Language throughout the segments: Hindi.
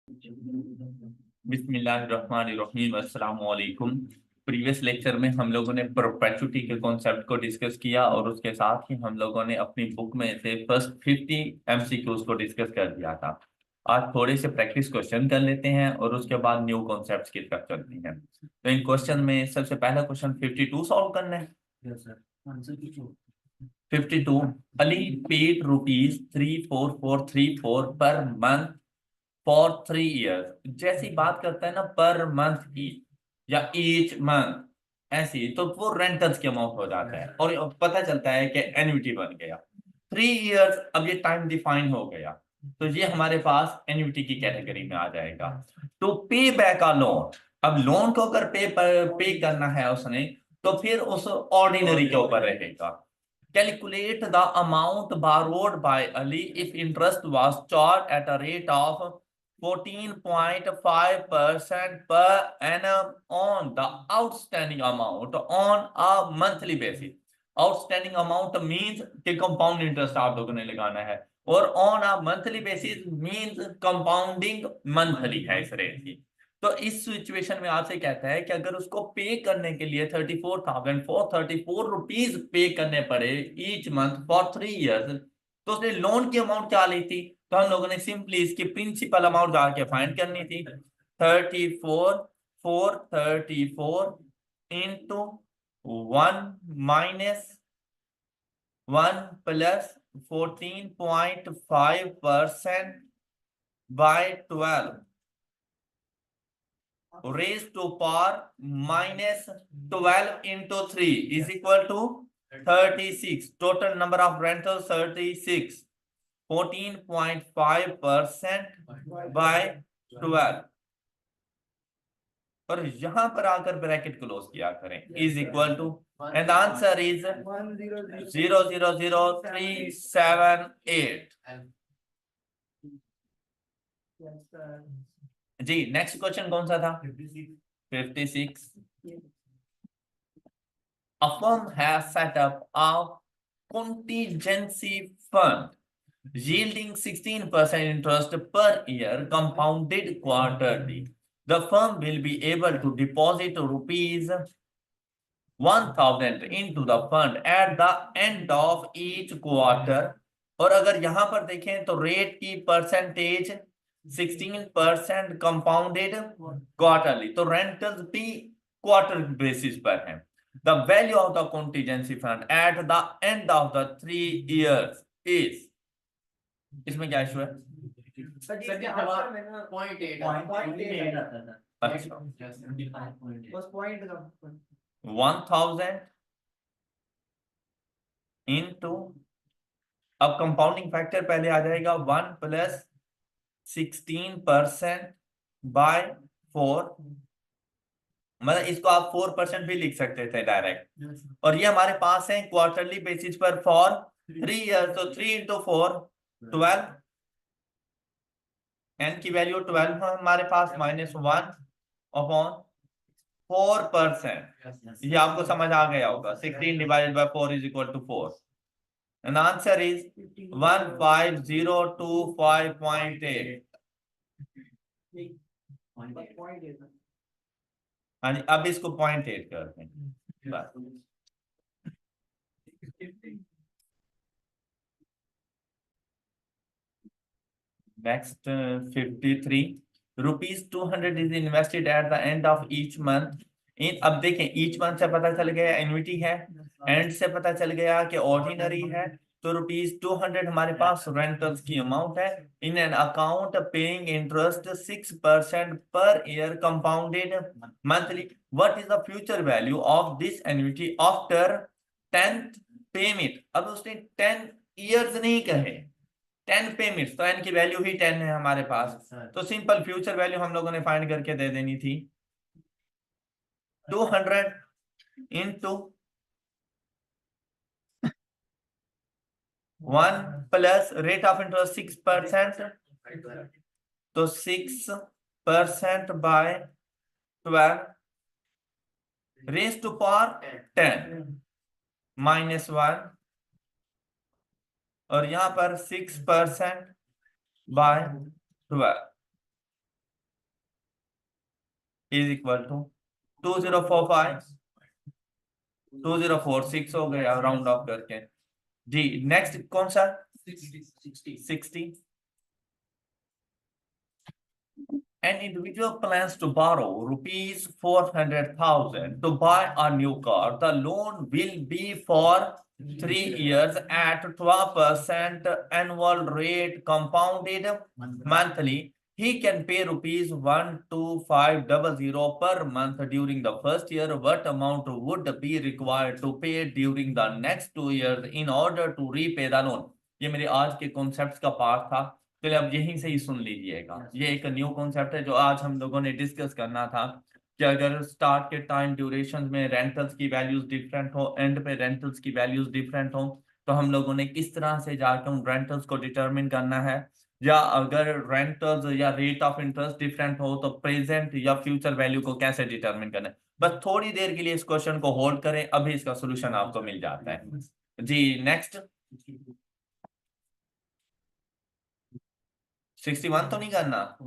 बिस्मिल्लाहिर्रहमानिर्रहीम अस्सलाम वालेकुम। प्रीवियस लेक्चर में हम लोगों ने परपेचुटी के कॉन्सेप्ट को डिस्कस किया और उसके साथ ही हम लोगों ने अपनी बुक में से फर्स्ट 50 एमसीक्यूज को डिस्कस कर दिया था। आज थोड़े से प्रैक्टिस क्वेश्चन कर लेते हैं और उसके बाद न्यू कॉन्सेप्ट्स की तरफ चलते हैं। तो इन क्वेश्चन में सबसे पहला क्वेश्चन 52 सॉल्व करना है। 52, Ali paid ₹34434 per month for 3 years. जैसी बात करता है ना पर मंथ की या ईच मंथ, ऐसी तो वो रेंटल्स के अमाउंट हो जाता है और पता चलता है कि एन्युटी बन गया 3 इयर्स। अब ये टाइम डिफाइन हो गया तो ये हमारे पास एन्युटी की कैटेगरी में आ जाएगा। तो पे बैक आ लोन, अब लोन को अगर पे करना है उसने तो फिर उस ऑर्डिनरी के ऊपर रहेगा। Calculate the amount borrowed by Ali if interest was charged at a rate of 14.5% per annum on the outstanding amount on a monthly basis। Outstanding amount means कि कंपाउंड इंटरेस्ट आप लोगों ने लगाना है और on a monthly basis means compounding monthly है इस रेट की। तो इस सिचुएशन में आपसे कहता है कि अगर उसको पे करने के लिए 34,434 रुपीज पे करने पड़े ईच मंथ फॉर 3 इयर्स, तो उसने लोन की अमाउंट क्या ली थी? तो हम लोगों ने सिंपली इसकी प्रिंसिपल अमाउंट जाके फाइंड करनी थी। 34,434 into 1 - 1 plus 14.5% by 12 raised to power minus 12 into 3 is equal to 36. Total number of rentals 36. 14.5% by 12 और यहां पर आकर ब्रैकेट क्लोज किया करें is equal to and answer is 000378। जी नेक्स्ट क्वेश्चन कौन सा था? 56। A firm has set up a contingency fund yielding 16% interest per year compounded quarterly. The firm will be able to deposit rupees 1,000 into the fund at the end of each quarter। और अगर यहां पर देखें तो रेट की परसेंटेज 16% कंपाउंडेड क्वार्टरली, तो रेंटल्स भी क्वार्टर बेसिस पर है। The value of the contingency fund eight the end of the 3 years is, इसमें क्या इशू है? अच्छा 1,000 इंटू, अब कंपाउंडिंग फैक्टर पहले आ जाएगा 1 प्लस 16% बाय 4, मतलब इसको आप 4% भी लिख सकते थे डायरेक्ट। और ये हमारे पास है क्वार्टरली बेसिस पर फॉर 3 इयर्स, तो 3 इंटू 4 12, एन की वैल्यू 12 है हमारे पास, -1 अपॉन 4%। ये आपको समझ आ गया होगा। 16 divided by 4 is equal to 4 and answer is 15025.8। हाँ जी, अब इसको 0.8 करते हैं बस। Next 53, ₹200 is invested at the end of each month in, अब देखें ईच मंथ से पता चल गया एन्युटी है, एंड से पता चल गया कि ऑर्डिनरी है, तो ₹200 हमारे पास रेंटल्स की अमाउंट है in an account paying interest 6% per year compounded monthly. What is the future value of this annuity after 10th payment? अब उसने 10 इयर्स नहीं कहे, 10 पेमेंट्स, तो एन की वैल्यू ही 10 है हमारे पास, तो सिंपल फ्यूचर वैल्यू हम लोगों ने फाइंड करके दे देनी थी 200 into 1 plus rate of interest 6%, तो 6% बाय 12 रेज टू पावर 10 -1, और यहां पर 6% बाय 12 इज इक्वल टू 2045 2046 हो गया राउंड ऑफ करके। जी नेक्स्ट कौन सा 60। An individual plans to borrow rupees 400,000 to buy a new car. The loan will be for 3 years at 12% annual rate compounded monthly. He can pay rupees 12500 per month during the first year. What amount would be required to pay during the next 2 years in order to repay the loan? ये मेरे आज के कॉन्सेप्ट्स का पार्ट था। चलिए अब यहीं से ही सुन लीजिएगा। ये एक न्यू कॉन्सेप्ट है जो आज हम लोगों ने डिस्कस करना था कि अगर स्टार्ट के टाइम ड्यूरेशन में रेंटल्स की वैल्यूज डिफरेंट हो, एंड पे रेंटल्स की वैल्यूज डिफरेंट हो, तो हम लोगों ने किस तरह से जाकर उन रेंटल्स को डिटरमिन करना है, या अगर रेंटल्स या रेट ऑफ इंटरेस्ट डिफरेंट हो तो प्रेजेंट या फ्यूचर वैल्यू को कैसे डिटरमिन करना है। बस थोड़ी देर के लिए इस क्वेश्चन को होल्ड करें, अभी इसका सोल्यूशन आपको मिल जाता है। जी नेक्स्ट 61 तो नहीं करना,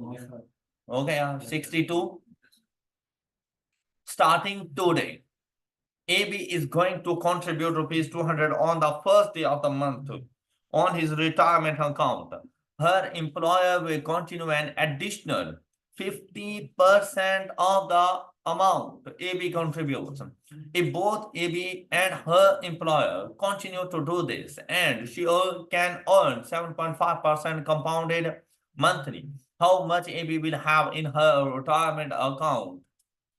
हो गया 62। Starting today, AB is going to contribute rupees 200 on the first day of the month on his retirement account. Her employer will continue an additional 50% of the amount AB contributes. If both AB and her employer continue to do this, and she can earn 7.5% compounded monthly, how much AB will have in her retirement account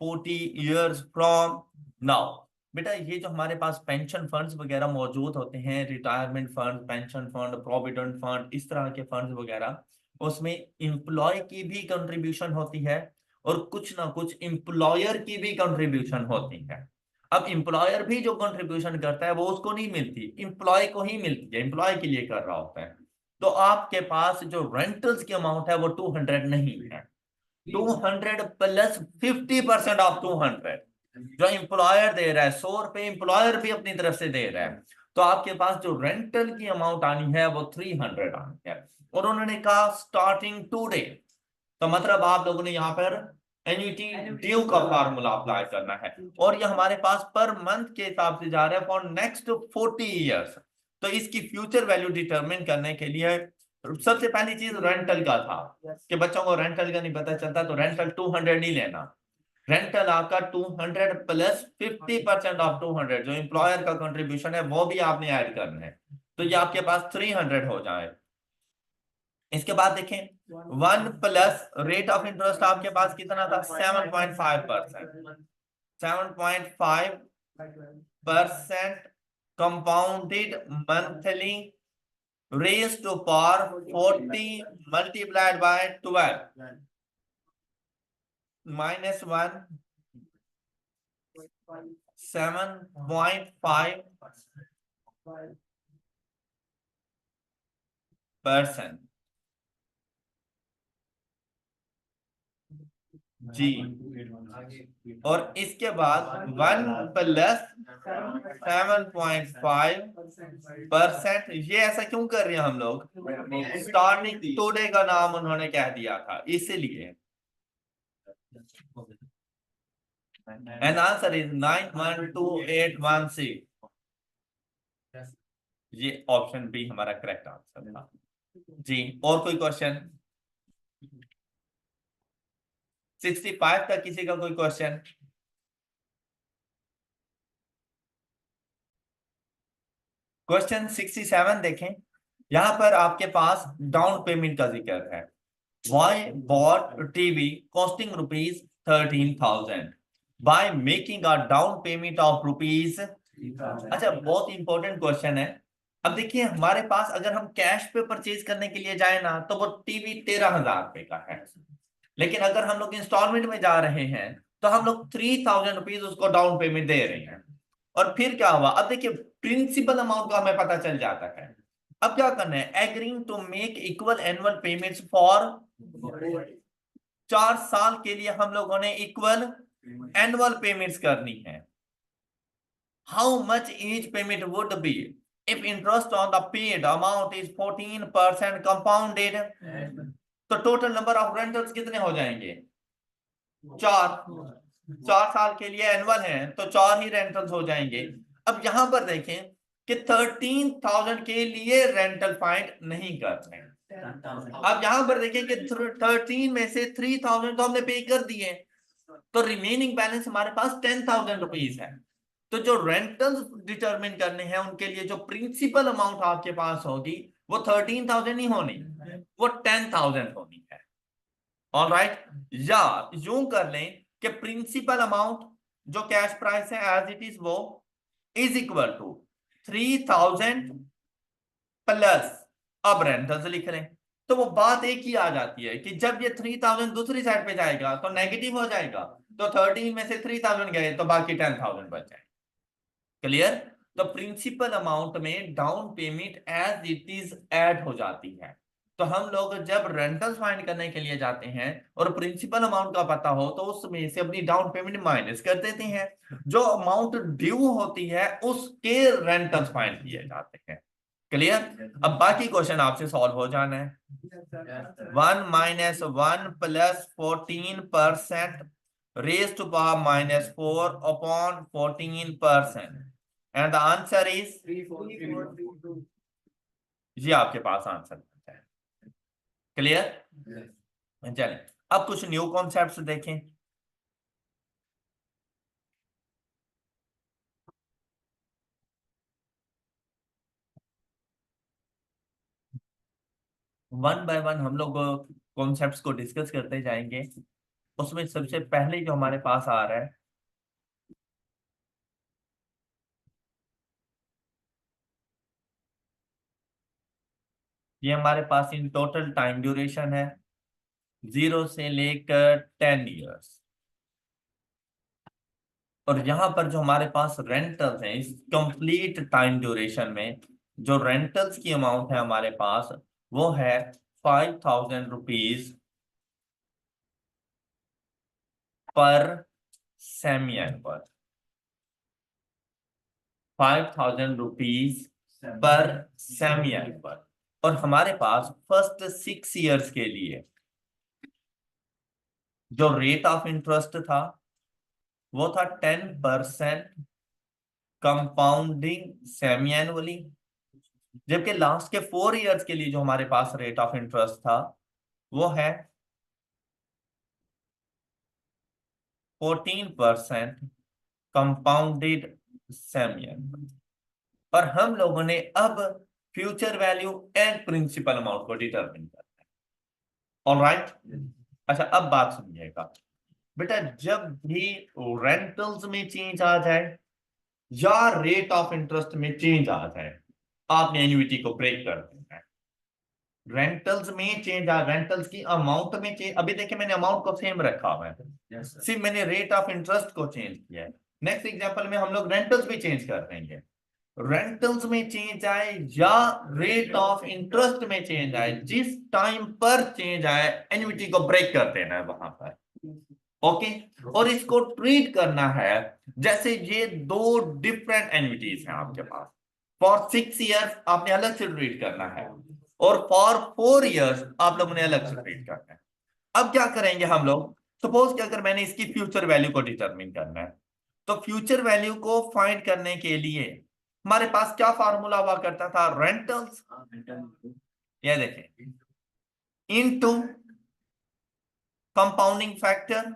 40 years from now? बेटा ये जो हमारे पास पेंशन फंड्स वगैरह मौजूद होते हैं, retirement fund, pension fund, provident fund, इस तरह के फंड्स वगैरह, उसमें एम्प्लॉय की भी कंट्रीब्यूशन होती है और कुछ ना कुछ एम्प्लॉयर की भी कंट्रीब्यूशन होती है। अब एम्प्लॉयर भी जो कंट्रीब्यूशन करता है वो उसको नहीं मिलती, एम्प्लॉय को ही मिलती है, एम्प्लॉय के लिए कर रहा होता है। तो आपके पास जो रेंटल्स की अमाउंट है वो 200 नहीं है, 200 प्लस 50% ऑफ 200 जो एम्प्लॉयर दे रहा है, 100 रुपए एम्प्लॉयर भी अपनी तरफ से दे रहा है, तो आपके पास जो रेंटल की अमाउंट आनी है वो 300 आनी है। और उन्होंने कहा स्टार्टिंग टुडे, तो मतलब आप लोगों ने यहाँ पर एन्युटी ड्यू का फार्मूला अप्लाई करना है, और ये हमारे पास पर मंथ के हिसाब से जा रहा है फॉर नेक्स्ट 40 ईयर्स। तो इसकी फ्यूचर वैल्यू डिटरमिन करने के लिए सबसे पहली चीज रेंटल का था कि बच्चों को रेंटल का नहीं पता चलता, तो रेंटल 200 नहीं लेना, रेंटल आपका 200 प्लस 50% ऑफ 200 जो एम्प्लॉयर का कंट्रीब्यूशन है वो भी आपने ऐड करना है, तो ये आपके पास 300 हो जाए। इसके बाद देखें 1 प्लस रेट ऑफ इंटरेस्ट आपके पास कितना था 7.5%, 7.5% compounded monthly raised to power 40 multiplied by 12 minus 1 7.5% जी। और इसके बाद 1 प्लस 7.5%, ये ऐसा क्यों कर रहे हैं हम लोग, स्टार्टिंग टुडे का नाम उन्होंने कह दिया था इसलिए, एंड आंसर इज 912816। ये ऑप्शन बी हमारा करेक्ट आंसर था जी। और कोई क्वेश्चन 65 तक किसी का कोई क्वेश्चन? क्वेश्चन 67 देखें, यहां पर आपके पास डाउन पेमेंट का जिक्र है। Why bought TV costing rupees 13,000 by making a down payment of rupees? अच्छा बहुत इंपॉर्टेंट क्वेश्चन है। अब देखिए हमारे पास अगर हम कैश पे परचेज करने के लिए जाए ना तो वो टीवी 13,000 रुपए का है, लेकिन अगर हम लोग इंस्टॉलमेंट में जा रहे हैं तो हम लोग 3,000 रुपीज उसको डाउन पेमेंट दे रहे हैं। और फिर क्या हुआ, अब देखिए प्रिंसिपल अमाउंट का हमें पता चल जाता है। अब क्या करना है, agreeing to make equal annual payments for 4 साल के लिए हम लोगों ने इक्वल एनुअल पेमेंट्स करनी है। How much each payment would be if interest on the paid amount is 14% compounded? तो टोटल नंबर ऑफ रेंटल्स कितने हो जाएंगे, चार साल के लिए एनुअल है तो 4 ही रेंटल्स हो जाएंगे। अब यहां पर देखें कि 13,000 के लिए रेंटल फाइंड नहीं कर रहे हैं। अब यहां पर देखें कि 13 में से 3,000 तो हमने पे कर दिए, तो रिमेनिंग बैलेंस हमारे पास 10,000 रुपीज है। तो जो रेंटल्स डिटरमिन करने हैं उनके लिए जो प्रिंसिपल अमाउंट आपके पास होगी वो 13,000 नहीं होनी, वो 10,000 होनी है। ऑलराइट, या यूं कर लें कि प्रिंसिपल अमाउंट जो कैश प्राइस है एज इट इज वो इज इक्वल टू 3,000 प्लस, अब रेंटल्स लिख रहे हैं तो वो बात एक ही आ जाती है कि जब ये 3,000 दूसरी साइड पे जाएगा तो नेगेटिव हो जाएगा, तो 13 में से 3,000 गए तो बाकी 10,000 बच जाए। क्लियर? तो प्रिंसिपल अमाउंट में down payment as it is add हो जाती है। तो हम लोग जब रेंटल्स फाइंड करने के लिए जाते हैं और प्रिंसिपल अमाउंट का पता हो तो उसमें से अपनी डाउन पेमेंट माइनस कर देते हैं, जो अमाउंट ड्यू होती है उसके रेंटल्स फाइंड किए जाते हैं। क्लियर? अब बाकी क्वेश्चन आपसे सॉल्व हो जाना है। 1 minus 1 plus 14% raised to power minus 4 upon 14%, and the answer is, ये आपके पास आंसर है। क्लियर? चलें अब कुछ न्यू कॉन्सेप्ट्स देखें। वन बाय वन हम लोग कॉन्सेप्ट्स को डिस्कस करते जाएंगे। उसमें सबसे पहले जो हमारे पास आ रहा है ये हमारे पास इन टोटल टाइम ड्यूरेशन है 0 से लेकर 10 ईयर्स, और यहां पर जो हमारे पास रेंटल्स हैं इस कंप्लीट टाइम ड्यूरेशन में जो रेंटल्स की अमाउंट है हमारे पास वो है 5,000 rupees per semi annual. 5,000 rupees per semi annual. और हमारे पास फर्स्ट 6 ईयर्स के लिए जो रेट ऑफ इंटरेस्ट था वो था 10% कंपाउंडिंग सेमी एनुअली, जबकि लास्ट के 4 ईयर्स के लिए जो हमारे पास रेट ऑफ इंटरेस्ट था वो है 14% कंपाउंडेड सेमी एनुअल। और हम लोगों ने अब future value and principal amount को डिटरमिन करना है। ऑलराइट, अच्छा अब बात सुनिएगा बेटा, जब भी रेंटल्स में चेंज आ जाए या रेट ऑफ इंटरेस्ट में चेंज आ जाए आपने एन्युइटी को ब्रेक कर देना है। रेंटल्स में चेंज आ, रेंटल्स की अमाउंट में चेंज, अभी देखिए मैंने अमाउंट को सेम रखा हुआ है, सिर्फ मैंने रेट ऑफ इंटरेस्ट को चेंज किया है। नेक्स्ट एग्जांपल में हम लोग रेंटल्स भी चेंज कर देंगे। रेंटल्स में चेंज आए या रेट ऑफ इंटरेस्ट में चेंज आए, जिस टाइम पर चेंज आए एन्युइटी को ब्रेक कर देना है वहां पर। ओके, और इसको ट्रीट करना है जैसे ये दो डिफरेंट एन्युइटीज हैं आपके पास। फॉर 6 ईयर्स आपने अलग से ट्रीट करना है और फॉर 4 ईयर्स आप लोगों ने अलग से ट्रीट करना है। अब क्या करेंगे हम लोग, सपोज कि अगर मैंने इसकी फ्यूचर वैल्यू को डिटरमिन करना है तो फ्यूचर वैल्यू को फाइंड करने के लिए हमारे पास क्या फार्मूला हुआ करता था, रेंटल्स, ये देखें, into compounding factor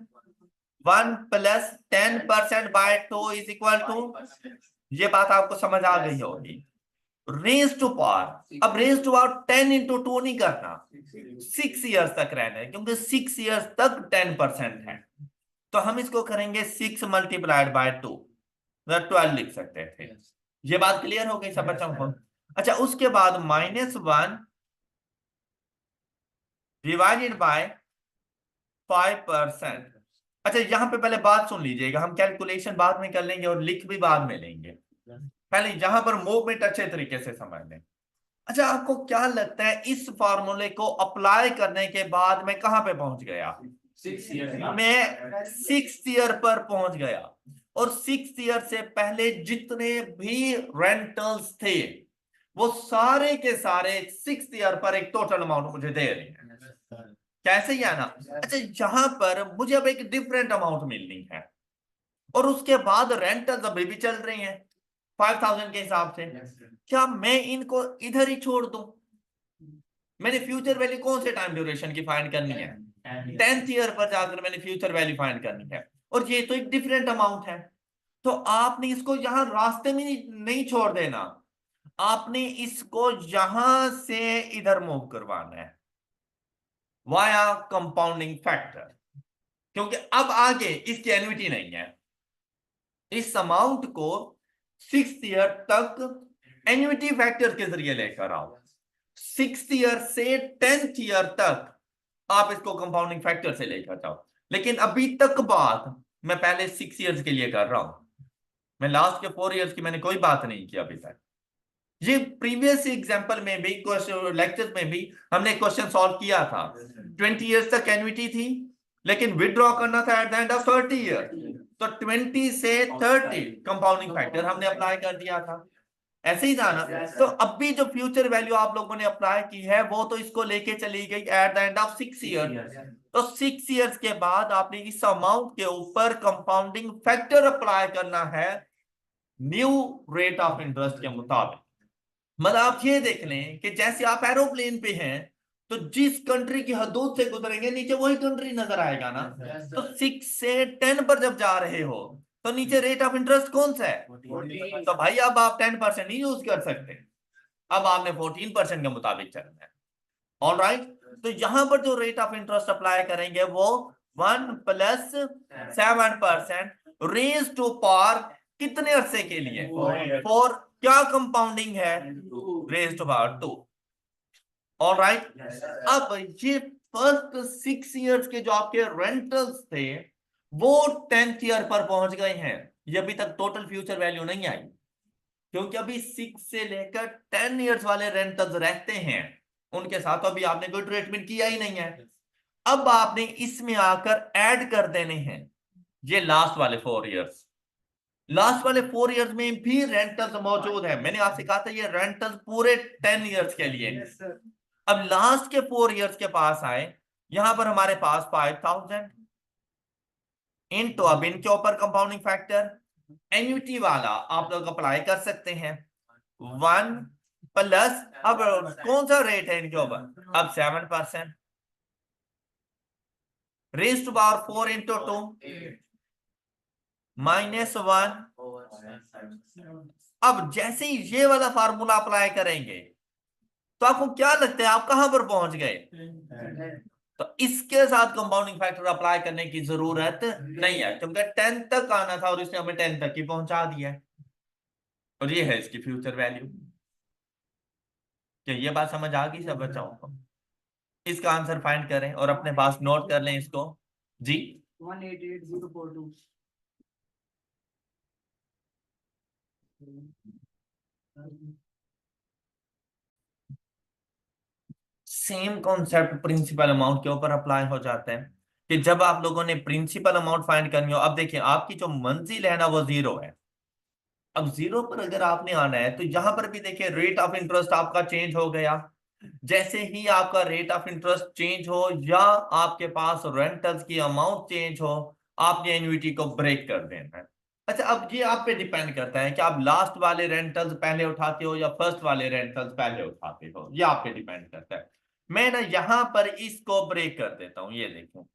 1 plus 10% by 2 is equal to, ये बात आपको समझ आ गई होगी, रेज टू पावर। अब रेज टू पावर 10 इंटू 2 नहीं करना, 6 ईयर्स तक रहना है क्योंकि 6 ईयर्स तक 10% है, तो हम इसको करेंगे 6 मल्टीप्लाइड बाय 2, 12 लिख सकते थे। ये बात क्लियर हो गई सब बच्चों को? अच्छा, उसके बाद -1 डिवाइडेड बाय 5%। अच्छा, यहां पे पहले बात सुन लीजिएगा, हम कैलकुलेशन बाद में कर लेंगे और लिख भी बाद में लेंगे, पहले यहां पर मूवमेंट अच्छे तरीके से समझ लें। अच्छा, आपको क्या लगता है इस फॉर्मूले को अप्लाई करने के बाद मैं कहां पे पहुंच गया? 6 ईयर, मैं 6 ईयर पर पहुंच गया, और 6 ईयर से पहले जितने भी रेंटल्स थे वो सारे के सारे 6 ईयर पर एक टोटल अमाउंट मुझे दे रहे हैं। कैसे ही आना। अच्छा यहां पर मुझे अब एक डिफरेंट अमाउंट मिलनी है और उसके बाद रेंटल्स अभी भी चल रही हैं 5000 के हिसाब से, क्या मैं इनको इधर ही छोड़ दूं? मैंने फ्यूचर वैल्यू कौन से टाइम ड्यूरेशन की फाइंड करनी है? 10th ईयर पर जाकर मैंने फ्यूचर वैल्यू फाइंड करनी है और ये तो एक डिफरेंट अमाउंट है। तो आपने इसको यहां रास्ते में नहीं छोड़ देना, आपने इसको यहां से इधर मूव करवाना है वाया कंपाउंडिंग फैक्टर, क्योंकि अब आगे इसकी एन्युटी नहीं है। इस अमाउंट को 6th ईयर तक एन्युटी फैक्टर के जरिए लेकर आओ, 6th ईयर से 10th ईयर तक आप इसको कंपाउंडिंग फैक्टर से लेकर जाओ। लेकिन अभी तक बात मैं पहले 6 ईयर्स के लिए कर रहा हूं, मैं लास्ट के 4 ईयर्स की मैंने कोई बात नहीं की अभी तक। ये प्रीवियस एग्जांपल में भी क्वेश्चन लेक्चर में भी हमने क्वेश्चन सॉल्व किया था। 20 ईयर्स तक एन्युटी थी लेकिन विड्रॉ करना था eight the end of 30 year, तो 20 से 30 कंपाउंडिंग फैक्टर हमने अप्लाई कर दिया था। ऐसे ही था ना। तो अब भी जो फ्यूचर वैल्यू आप लोगों ने अप्लाई की है वो तो इसको लेके चली गई eight the end of 6 year. तो 6 ईयर्स के बाद आपने इस अमाउंट के ऊपर कंपाउंडिंग फैक्टर अप्लाई करना है न्यू रेट ऑफ इंटरेस्ट के मुताबिक। मतलब आप ये देख लें कि जैसे आप एरोप्लेन पे हैं तो जिस कंट्री की हदूद से गुजरेंगे नीचे वही कंट्री नजर आएगा ना। तो 6 से 10 पर जब जा रहे हो तो नीचे रेट ऑफ इंटरेस्ट कौन सा है? तो भाई अब आप 10% नहीं यूज कर सकते, अब आपने 14% के मुताबिक चलना है। ऑल राइट, तो यहां पर जो रेट ऑफ इंटरेस्ट अप्लाई करेंगे वो 1 + 7% रेज टू पावर कितने अरसे के लिए? फॉर क्या कंपाउंडिंग है? Raise to power 2। All right, अब ये फर्स्ट 6 ईयर्स के जो आपके रेंटल्स थे वो 10th ईयर पर पहुंच गए हैं। ये अभी तक टोटल फ्यूचर वैल्यू नहीं आई क्योंकि अभी 6 से लेकर 10 ईयर्स वाले रेंटल्स रहते हैं, उनके साथ तो अभी आपने कोई ट्रीटमेंट किया ही नहीं है। अब आपने इसमें आकर ऐड कर देने हैं ये लास्ट वाले 4 ईयर्स। लास्ट वाले 4 ईयर्स में भी रेंटल्स मौजूद है, मैंने आपसे कहा था ये रेंटल्स पूरे 10 ईयर्स के लिए। अब लास्ट के 4 ईयर्स के पास आए, यहां पर हमारे पास 5000 इनटू, अब इनके ऊपर कंपाउंडिंग फैक्टर एन्युटी वाला आप लोग अप्लाई कर सकते हैं 1 प्लस, अब कौन सा रेट है इनके ऊपर? अब 7% रेज टू पावर 4 इंटू 2 -1। अब जैसे ही ये वाला फार्मूला अप्लाई करेंगे तो आपको क्या लगता है आप कहां पर पहुंच गए? तो इसके साथ कंपाउंडिंग फैक्टर अप्लाई करने की जरूरत नहीं है क्योंकि 10 तक आना था और इसने हमें 10 तक ही पहुंचा दिया है और ये है इसकी फ्यूचर वैल्यू। क्या ये बात समझ आ गई सब बच्चों को? इसका आंसर फाइंड करें और अपने पास नोट कर लें इसको जी। 188,042। सेम कॉन्सेप्ट प्रिंसिपल अमाउंट के ऊपर अप्लाई हो जाता है कि जब आप लोगों ने प्रिंसिपल अमाउंट फाइंड करनी हो, अब देखिए आपकी जो मंजिल है ना वो 0 है। अब 0 पर अगर आपने आना है तो यहां पर भी देखिए रेट ऑफ इंटरेस्ट आपका चेंज हो गया। जैसे ही आपका रेट ऑफ इंटरेस्ट चेंज हो या आपके पास रेंटल्स की अमाउंट चेंज हो, आपने एन्युटी को ब्रेक कर देना है। अच्छा अब ये आप पे डिपेंड करता है कि आप लास्ट वाले रेंटल्स पहले उठाते हो या फर्स्ट वाले रेंटल्स पहले उठाते हो, ये आप पे डिपेंड करता है। मैं ना यहां पर इसको ब्रेक कर देता हूं, ये देखो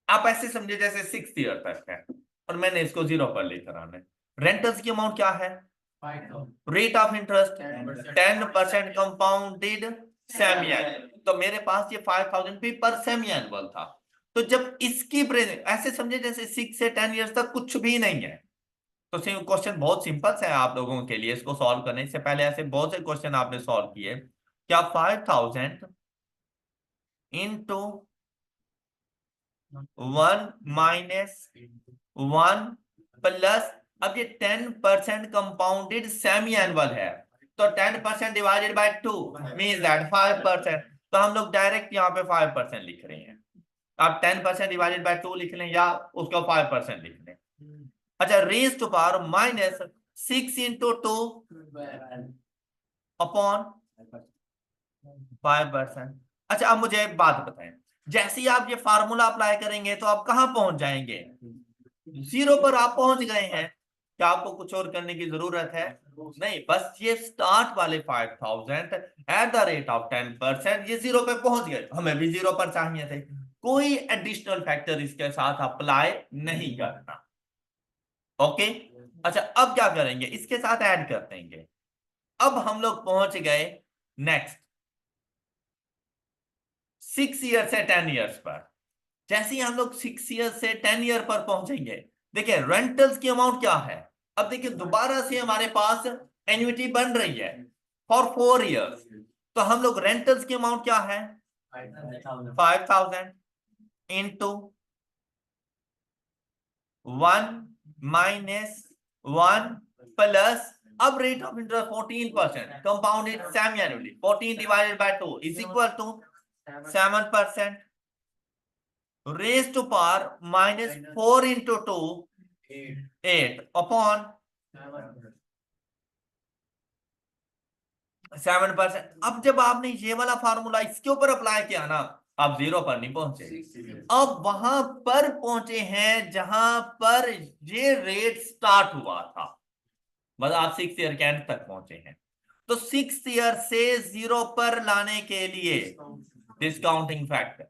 आप ऐसे समझे जैसे 6th ईयर तक है और मैंने इसको 0 पर लेकर आना है। रेंटल्स की अमाउंट क्या है? Rate of interest 10% compounded semi annual, तो मेरे पास ये 5000 पे पर सेमी एनुअल था। तो जब इसकी ऐसे समझे जैसे 6 से 10 इयर्स तक कुछ भी नहीं है। तो क्वेश्चन बहुत सिंपल है आप लोगों के लिए, इसको सॉल्व करने से पहले ऐसे बहुत से क्वेश्चन आपने सॉल्व किए। क्या 5000 इंटू 1 -1 प्लस, अब ये 10% कंपाउंडेड सेमी एनुअल है तो 10% डिवाइडेड बाय 2 मींस दैट 5%। तो हम लोग डायरेक्ट यहाँ पे 5% लिख रहे हैं। आप 10% डिवाइडेड बाय 2 लिख लें या उसको 5% लिख लें। अच्छा raise to power -6 into 2 upon 5%। अच्छा अब मुझे एक बात बताएं, जैसे ही आप ये फार्मूला अप्लाई करेंगे तो आप कहां पहुंच जाएंगे? 0 पर आप पहुंच गए हैं। क्या आपको कुछ और करने की जरूरत है? नहीं, बस ये स्टार्ट वाले 5000 एट द रेट ऑफ 10% ये 0 पे पहुंच गए। हमें भी 0 पर चाहिए थे। कोई एडिशनल फैक्टर इसके साथ अप्लाई नहीं करना। ओके। अच्छा अब क्या करेंगे, इसके साथ ऐड कर देंगे। अब हम लोग पहुंच गए नेक्स्ट 6 ईयर से 10 ईयर्स पर। जैसे ही हम लोग 6 ईयर से 10 ईयर पर पहुंचेंगे, देखिए रेंटल्स की अमाउंट क्या है। अब देखिए दोबारा से हमारे पास एन्युटी बन रही है फॉर 4 ईयर्स। तो हम लोग रेंटल्स की अमाउंट क्या है? 5000 इंटू 1 - 1 प्लस, अब rate of interest 14%, compounded semi annually, 14 divided by 2 is equal to 7%, raised to power minus 4 into 2 8 upon 7%। अब जब आपने ये वाला फार्मूला इसके ऊपर अप्लाई किया ना, आप 0 पर नहीं पहुंचे, अब वहां पर पहुंचे हैं जहां पर ये रेट स्टार्ट हुआ था। मतलब आप 6 ईयर के एंड तक पहुंचे हैं। तो 6 ईयर से 0 पर लाने के लिए डिस्काउंटिंग फैक्टर,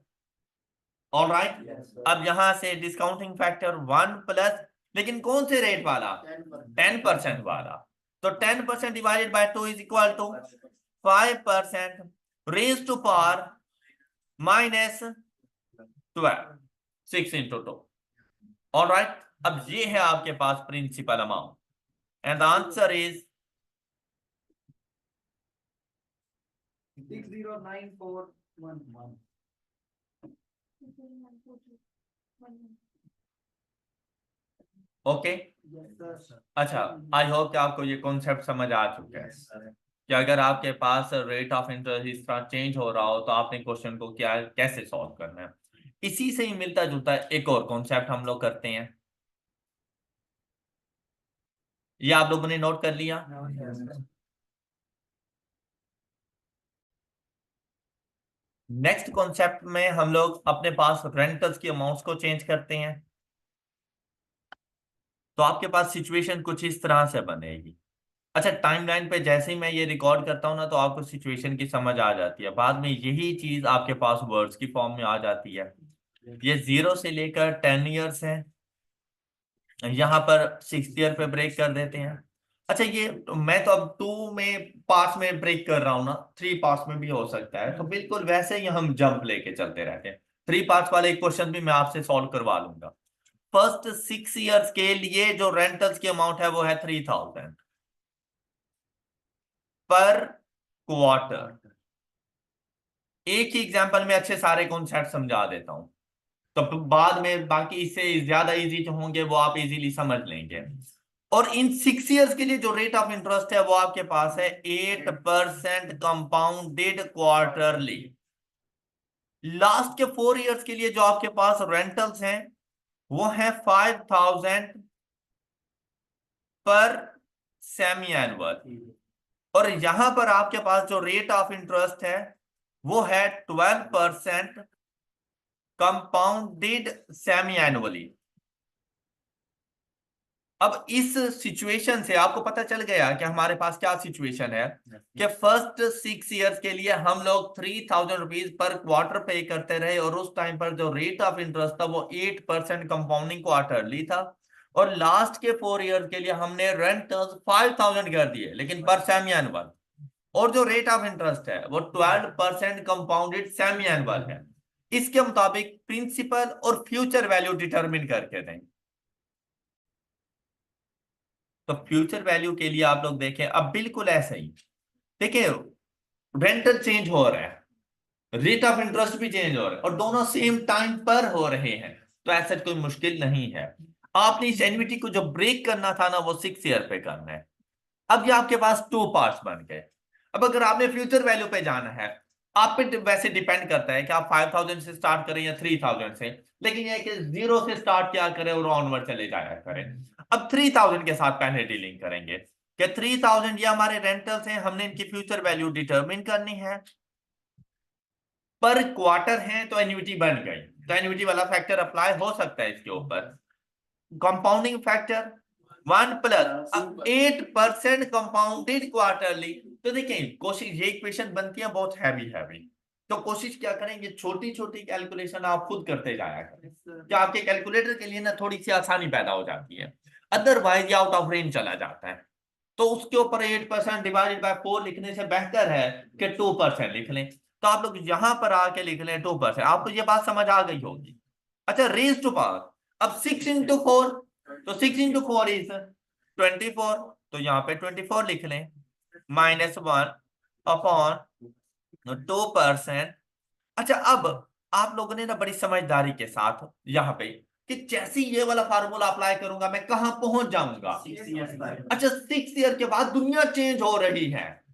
ऑलराइट। अब यहां से डिस्काउंटिंग फैक्टर 1 प्लस, लेकिन कौन से रेट वाला? 10% वाला। तो 10% divided by 2 is equal to 5% raise to power minus 12, 6 into 2। Alright, अब ये है आपके पास principal amount and the answer is 609411. Okay. अच्छा, आई होप कि आपको ये कॉन्सेप्ट समझ आ चुका है कि अगर आपके पास रेट ऑफ इंटरेस्ट इस तरह चेंज हो रहा हो तो आपने क्वेश्चन को क्या कैसे सॉल्व करना है। इसी से ही मिलता जुलता एक और कॉन्सेप्ट हम लोग करते हैं, ये आप लोगों ने नोट कर लिया। नेक्स्ट कॉन्सेप्ट में हम लोग अपने पास रेंटल्स की अमाउंट्स को चेंज करते हैं। तो आपके पास सिचुएशन कुछ इस तरह से बनेगी। अच्छा, टाइमलाइन पे जैसे ही मैं ये रिकॉर्ड करता हूँ ना तो आपको सिचुएशन की समझ आ जाती है। बाद में यही चीज आपके पास वर्ड्स की फॉर्म में आ जाती है। ये 0 से लेकर 10 ईयर्स है, यहाँ पर 6 ईयर पे ब्रेक कर देते हैं। अच्छा, ये मैं तो अब 2 में पार्ट्स में ब्रेक कर रहा हूँ ना, 3 पार्ट्स में भी हो सकता है। तो बिल्कुल वैसे ही हम जंप लेके चलते रहते हैं। 3 पार्ट्स वाले एक क्वेश्चन भी मैं आपसे सॉल्व करवा लूंगा। फर्स्ट 6 ईयर्स के लिए जो रेंटल्स की अमाउंट है वो है 3000 पर क्वार्टर। एक ही एग्जांपल में अच्छे सारे कॉन्सेप्ट समझा देता हूं, तो बाद में बाकी इससे ज्यादा इजी जो होंगे वो आप इजीली समझ लेंगे। और इन 6 ईयर्स के लिए जो रेट ऑफ इंटरेस्ट है वो आपके पास है 8% कंपाउंडेड क्वार्टरली। लास्ट के 4 ईयर्स के लिए जो आपके पास रेंटल्स हैं वो है 5000 पर सेमी एनुअल। और यहां पर आपके पास जो रेट ऑफ इंटरेस्ट है वो है 12% कंपाउंडेड सेमी एनुअली। अब इस सिचुएशन से आपको पता चल गया कि हमारे पास क्या सिचुएशन है कि फर्स्ट 6 ईयर्स के लिए हम लोग 3000 रुपीज पर क्वार्टर पे करते रहे और उस टाइम पर जो रेट ऑफ इंटरेस्ट था वो 8% कंपाउंडिंग क्वार्टरली था। और लास्ट के 4 ईयर्स के लिए हमने रेंटल्स 5000 कर दिए लेकिन पर सेमी एनुअल। और जो रेट ऑफ इंटरेस्ट है वो 12% कंपाउंडेड सेमी एनुअल है। इसके मुताबिक प्रिंसिपल और फ्यूचर वैल्यू डिटरमिन करके देंगे। तो फ्यूचर वैल्यू के लिए आप लोग देखें, अब बिल्कुल ऐसा ही देखिए, रेंटल चेंज हो रहा है, रेट ऑफ इंटरेस्ट भी चेंज हो रहा है और दोनों सेम टाइम पर हो रहे हैं। तो ऐसा कोई मुश्किल नहीं है। आपने इस एन्युटी को जो ब्रेक करना था ना वो 6 ईयर पे करना है। अब ये आपके पास 2 पार्ट्स बन गए। अब अगर आपने फ्यूचर वैल्यू पे जाना है, आप पे वैसे डिपेंड करता है कि आप 5000 से स्टार्ट करें या 3000 से, लेकिन ये कि 0 से स्टार्ट क्या करें और ऑनवर्ड चले जाया करें। अब 3000 के साथ पहले डीलिंग करेंगे कि 3000 ये हमारे रेंटल्स हैं, हमने इनकी फ्यूचर वैल्यू डिटरमिन करनी है। पर क्वार्टर है तो एन्युटी बन गई, तो एन्युटी वाला फैक्टर अप्लाई हो सकता है इसके ऊपर। Compounding factor 1 plus 8% compounded quarterly. तो देखिए कोशिश, ये इक्वेशन बनती है बहुत हैवी, तो कोशिश क्या करेंगे, छोटी छोटी कैलकुलेशन आप खुद करते जाया करें, कि आपके कैलकुलेटर के लिए ना थोड़ी सी आसानी पैदा हो जाती है, अदरवाइज ये आउट ऑफ रेंज चला जाता है। तो उसके ऊपर 8% डिवाइडेड बाय 4 लिखने से बेहतर है कि 2% लिख लें। तो आप लोग यहां पर आके लिख लें 2%। आपको ये बात समझ आ गई होगी। अच्छा, रेज टू पावर, अब 6 इंटू 4, तो 6 इंटू 4 इज 24, तो यहाँ पे 24 लिख लें, -1 अपॉन 2%। अच्छा, अब आप लोगों ने ना बड़ी समझदारी के साथ यहाँ पे कि जैसे ही ये वाला फार्मूला अप्लाई करूंगा मैं कहां पहुंच जाऊंगा। अच्छा, 6 ईयर के बाद दुनिया चेंज हो रही है,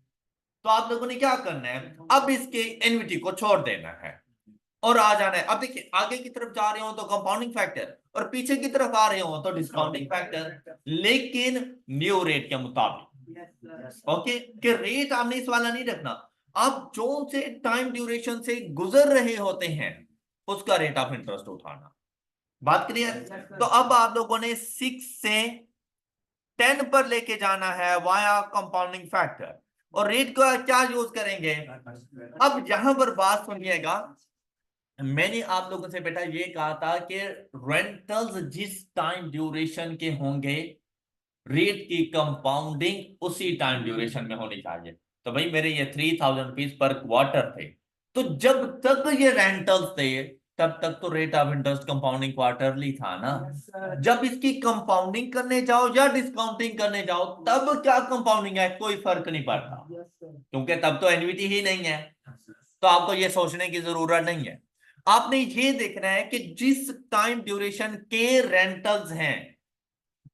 तो आप लोगों ने क्या करना है, अब इसके एन्युटी को छोड़ देना है और आ जाना है। अब देखिए, आगे की तरफ जा रहे हो तो कंपाउंडिंग फैक्टर, और पीछे की तरफ आ रहे हो तो डिस्काउंटिंग फैक्टर, लेकिन न्यू रेट के मुताबिक। ओके, कि रेट आपने इस वाला नहीं रखना, आप जो से टाइम ड्यूरेशन से गुजर रहे होते हैं उसका रेट ऑफ इंटरेस्ट उठाना। बात क्लियर? तो अब आप लोगों ने 6 से 10 पर लेके जाना है वाया कंपाउंडिंग फैक्टर, और रेट को क्या यूज करेंगे। अब यहां पर बात सुनिएगा, मैंने आप लोगों से बेटा ये कहा था कि रेंटल्स जिस टाइम ड्यूरेशन के होंगे, रेट की कंपाउंडिंग उसी टाइम ड्यूरेशन में होनी चाहिए। तो भाई मेरे ये 3000 रुपीज पर क्वार्टर थे, तो जब तक ये रेंटल्स थे तब तक तो rate of interest compounding quarterly था ना। जब इसकी कंपाउंडिंग करने जाओ या डिस्काउंटिंग करने जाओ तब क्या कंपाउंडिंग है, कोई फर्क नहीं पड़ता, क्योंकि तब तो एन्युटी ही नहीं है। तो आपको ये सोचने की जरूरत नहीं है, आपने ये देखना है कि जिस टाइम ड्यूरेशन के रेंटल्स हैं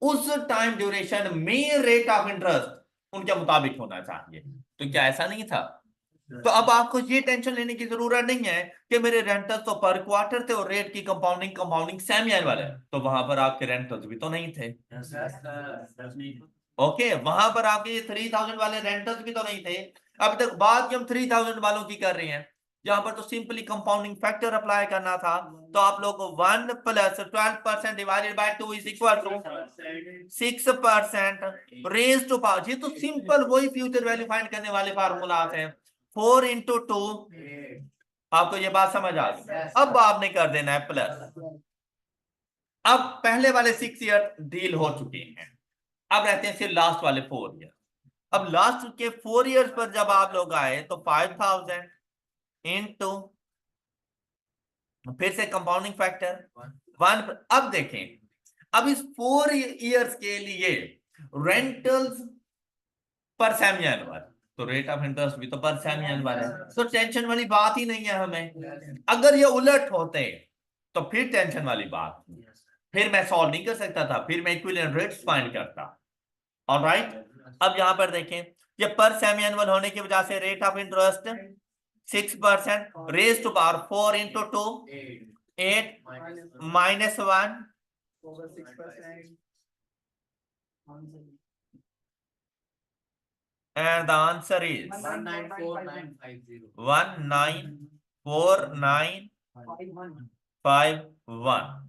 उस टाइम ड्यूरेशन में रेट ऑफ इंटरेस्ट उनके मुताबिक होना चाहिए। तो क्या ऐसा नहीं था? तो अब आपको ये टेंशन लेने की जरूरत नहीं है कि मेरे रेंटल्स तो पर क्वार्टर थे और रेट की कंपाउंडिंग सेमी एनुअल है, तो वहां पर आपके रेंटल्स भी तो नहीं थे। ओके, वहां पर आपके 3000 वाले रेंटल्स भी तो नहीं थे। अब तक बात हम 3000 वालों की कर रहे हैं, यहां पर तो सिंपली कंपाउंडिंग फैक्टर अप्लाई करना था। तो आप लोग 1 plus 12% divided by 2 is equal to 6% raise to power. ये तो सिंपल वही फ्यूचर वैल्यू फाइंड करने वाले फार्मूलाज हैं। 4 इंटू 2, आपको ये बात समझ आ गई। अब आपने कर देना है प्लस। अब पहले वाले 6 ईयर डील हो चुके हैं, अब रहते हैं सिर्फ लास्ट वाले 4 ईयर। अब लास्ट के 4 इयर्स पर जब आप लोग आए तो 5000 इंटू, फिर से कंपाउंडिंग फैक्टर 1। अब देखें, अब इस 4 इयर्स के लिए रेंटल्स पर सेमी एनुअल, तो रेट ऑफ इंटरेस्ट भी तो पर सेमी एनुअल है, तो टेंशन वाली बात ही नहीं है हमें। अगर ये उलट होते तो फिर टेंशन वाली बात थी, फिर मैं सॉल्व नहीं कर सकता था, फिर मैं इक्विवेलेंट रेट्स फाइंड करता। ऑलराइट, अब यहां पर देखें, ये पर सेमी एनुअल होने की वजह से rate of interest 6% raise to power 4 into 2 8 -1 over 6%. and the answer is 194950. 194951।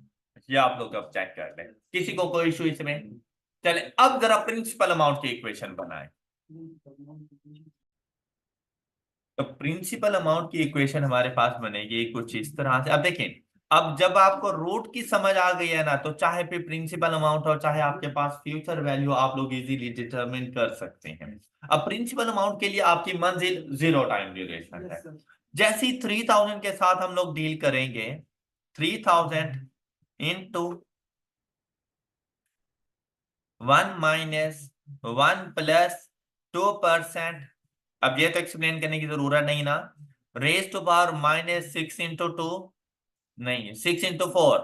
ये आप लोग अब चेक कर लें, किसी को कोई इशू इसमें। चले अब जरा प्रिंसिपल अमाउंट की इक्वेशन बनाएं। तो प्रिंसिपल अमाउंट की इक्वेशन हमारे पास बनेगी कुछ इस तरह से। अब देखें, अब जब आपको रूट की समझ आ गई है ना, तो चाहे फिर प्रिंसिपल अमाउंट हो चाहे आपके पास फ्यूचर वैल्यू, आप लोग इजीली डिटरमिन कर सकते हैं। अब प्रिंसिपल अमाउंट के लिए आपकी मंजिल 0 टाइम ड्यूरेशन है। जैसी 3000 के साथ हम लोग डील करेंगे, 3000 इंटू 1 माइनस 1 प्लस 2%। अब ये तो एक्सप्लेन करने की जरूरत नहीं ना, रेज टू पावर -6 इंटू 2, नहीं 6 इंटू 4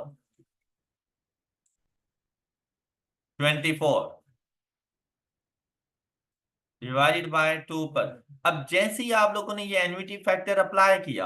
24 डिवाइडेड बाय 2 पर। अब जैसे ही आप लोगों ने ये एन्युटी फैक्टर अप्लाई किया,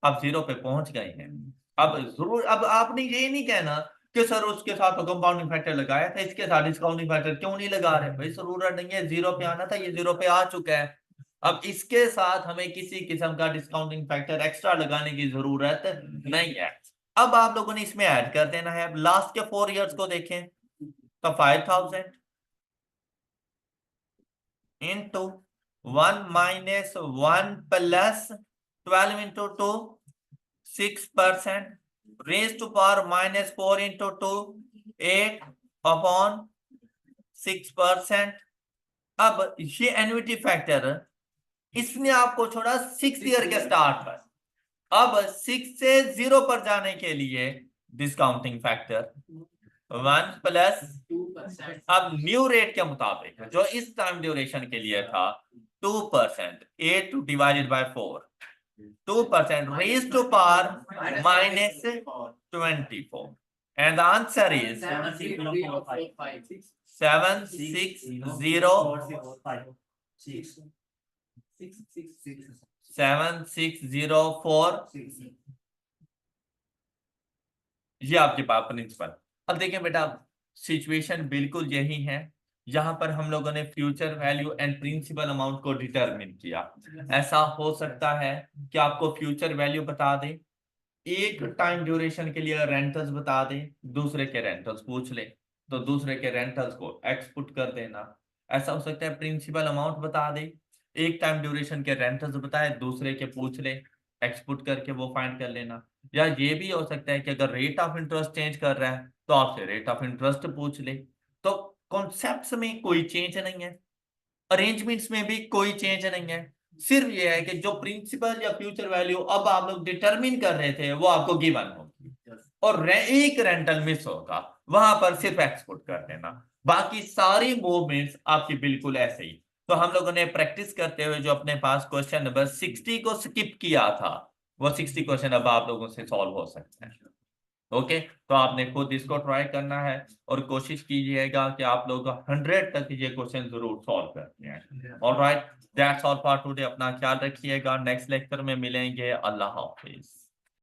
अब 0 पे पहुंच गए हैं। अब जरूर, अब आपने ये नहीं कहना कि सर उसके साथ तो कंपाउंडिंग फैक्टर लगाया था, इसके साथ डिस्काउंटिंग फैक्टर क्यों नहीं लगा रहे। भाई जरूरत नहीं है, 0 पे आना था, ये 0 पे आ चुका है। अब इसके साथ हमें किसी किस्म का डिस्काउंटिंग फैक्टर एक्स्ट्रा लगाने की जरूरत नहीं है। अब आप लोगों ने इसमें ऐड कर देना है। अब लास्ट के 4 इयर्स को देखें तो 5000 into 1 minus 1 plus 12 into 2 6% raised to power minus 4 into 2 8 upon 6%। अब ये एन्युटी फैक्टर इसने आपको छोड़ा 6th ईयर के स्टार्ट पर। अब 6 से 0 पर जाने के लिए डिस्काउंटिंग फैक्टर 1 प्लस 2%. अब न्यू रेट के मुताबिक जो इस टाइम ड्यूरेशन के लिए था 2%, 8 divided by 4 2% raised to power minus 24 and the answer is 76045. 7604 ये आपके पास प्रिंसिपल। अब देखें बेटा सिचुएशन बिल्कुल यही है। यहाँ पर हम लोगों ने future value and principal amount को डिटरमिन किया। ऐसा हो सकता है कि आपको फ्यूचर वैल्यू बता दे, एक टाइम ड्यूरेशन के लिए रेंटल्स बता दे, दूसरे के रेंटल्स पूछ ले तो दूसरे के रेंटल्स को एक्सपुट कर देना। ऐसा हो सकता है प्रिंसिपल अमाउंट बता दे, एक टाइम ड्यूरेशन के रेंटल्स बताए, दूसरे के पूछ ले, एक्सपुट करके वो फाइंड कर लेना। या ये भी हो सकता है कि अगर रेट ऑफ इंटरेस्ट चेंज कर रहा है तो आपसे रेट ऑफ इंटरेस्ट पूछ ले। तो कॉन्सेप्ट्स में कोई चेंज नहीं है, अरेंजमेंट्स में भी कोई चेंज नहीं है। सिर्फ ये है कि जो प्रिंसिपल या फ्यूचर वैल्यू अब आप लोग डिटरमिन कर रहे थे वो आपको गिवन होगी और एक रेंटल मिस होगा, वहां पर सिर्फ एक्सपोर्ट कर देना। बाकी सारी मूवमेंट्स आपकी बिल्कुल ऐसे ही। तो हम लोगों ने प्रैक्टिस करते हुए जो अपने पास क्वेश्चन नंबर 60 को स्किप किया था वो 60 क्वेश्चन अब आप लोगों से सॉल्व हो सकते हैं। ओके, तो आपने खुद इसको ट्राई करना है और कोशिश कीजिएगा कि आप लोग 100 तक ये क्वेश्चन जरूर सॉल्व करते हैं। Alright, that's all for today. अपना ख्याल रखिएगा, नेक्स्ट लेक्चर में मिलेंगे। अल्लाह हाफिज।